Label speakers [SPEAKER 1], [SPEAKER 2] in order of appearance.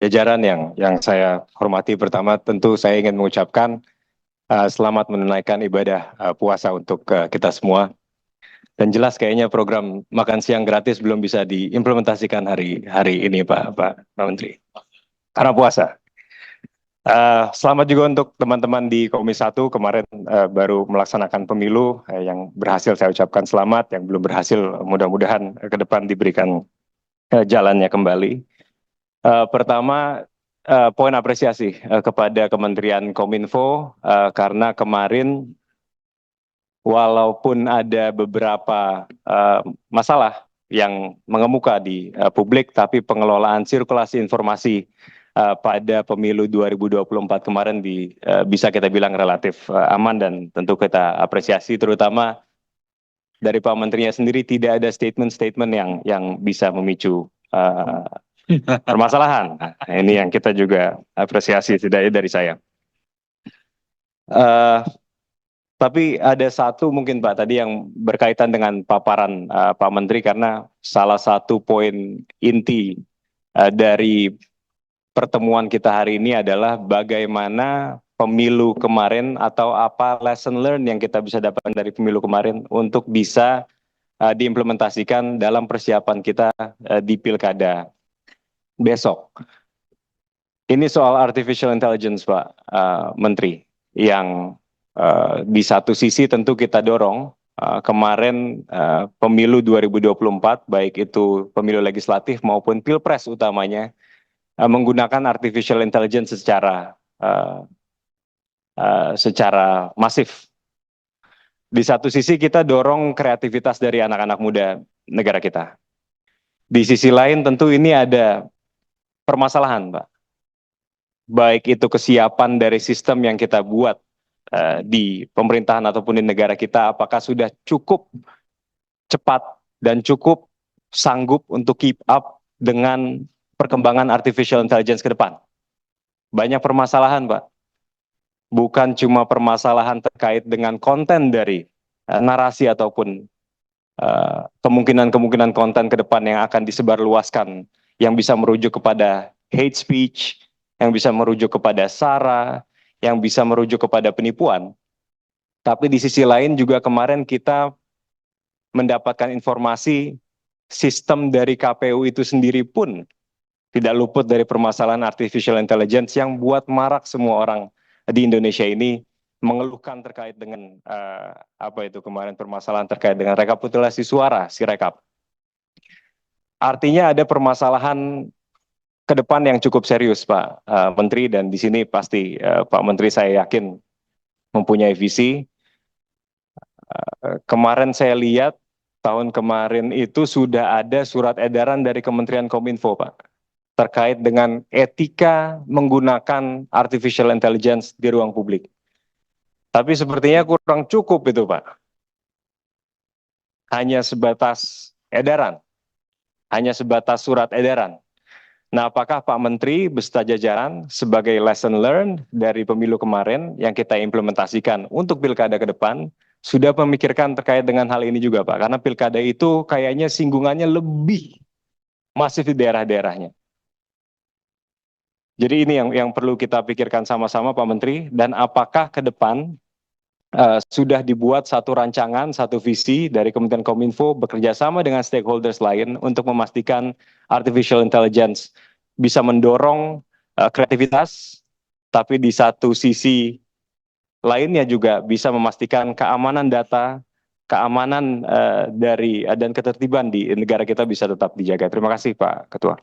[SPEAKER 1] jajaran yang saya hormati, pertama tentu saya ingin mengucapkan selamat menunaikan ibadah puasa untuk kita semua. Dan jelas kayaknya program makan siang gratis belum bisa diimplementasikan hari ini Pak Menteri. Karena puasa. Selamat juga untuk teman-teman di Komisi 1 kemarin baru melaksanakan pemilu, yang berhasil saya ucapkan selamat, yang belum berhasil mudah-mudahan ke depan diberikan jalannya kembali. Pertama, poin apresiasi kepada Kementerian Kominfo karena kemarin walaupun ada beberapa masalah yang mengemuka di publik, tapi pengelolaan sirkulasi informasi pada pemilu 2024 kemarin bisa kita bilang relatif aman, dan tentu kita apresiasi, terutama dari Pak Menterinya sendiri tidak ada statement-statement yang bisa memicu permasalahan. Nah, ini yang kita juga apresiasi setidaknya dari saya. Tapi ada satu mungkin Pak tadi yang berkaitan dengan paparan Pak Menteri, karena salah satu poin inti dari pertemuan kita hari ini adalah bagaimana pemilu kemarin atau apa lesson learned yang kita bisa dapatkan dari pemilu kemarin untuk bisa diimplementasikan dalam persiapan kita di pilkada besok. Ini soal artificial intelligence, Pak Menteri, yang di satu sisi tentu kita dorong kemarin pemilu 2024, baik itu pemilu legislatif maupun pilpres utamanya, menggunakan artificial intelligence secara masif. Di satu sisi kita dorong kreativitas dari anak-anak muda negara kita. Di sisi lain tentu ini ada permasalahan, Pak. Baik itu kesiapan dari sistem yang kita buat di pemerintahan ataupun di negara kita, apakah sudah cukup cepat dan cukup sanggup untuk keep up dengan perkembangan artificial intelligence ke depan. Banyak permasalahan, Pak. Bukan cuma permasalahan terkait dengan konten dari narasi ataupun kemungkinan-kemungkinan konten ke depan yang akan disebarluaskan, yang bisa merujuk kepada hate speech, yang bisa merujuk kepada SARA, yang bisa merujuk kepada penipuan. Tapi di sisi lain juga kemarin kita mendapatkan informasi sistem dari KPU itu sendiri pun tidak luput dari permasalahan artificial intelligence yang buat marak semua orang di Indonesia ini mengeluhkan terkait dengan apa itu kemarin permasalahan terkait dengan rekapitulasi suara, Sirekap. Artinya ada permasalahan ke depan yang cukup serius, Pak Menteri, dan di sini pasti Pak Menteri saya yakin mempunyai visi. Kemarin saya lihat tahun kemarin itu sudah ada surat edaran dari Kementerian Kominfo, Pak, terkait dengan etika menggunakan artificial intelligence di ruang publik. Tapi sepertinya kurang cukup itu, Pak. Hanya sebatas edaran, hanya sebatas surat edaran. Nah, apakah Pak Menteri beserta jajaran sebagai lesson learned dari pemilu kemarin yang kita implementasikan untuk pilkada ke depan, sudah memikirkan terkait dengan hal ini juga, Pak? Karena pilkada itu kayaknya singgungannya lebih masif di daerah-daerahnya. Jadi ini yang perlu kita pikirkan sama-sama, Pak Menteri, dan apakah ke depan sudah dibuat satu rancangan, satu visi dari Kementerian Kominfo bekerja sama dengan stakeholders lain untuk memastikan artificial intelligence bisa mendorong kreativitas, tapi di satu sisi lainnya juga bisa memastikan keamanan data, keamanan dan ketertiban di negara kita bisa tetap dijaga. Terima kasih, Pak Ketua.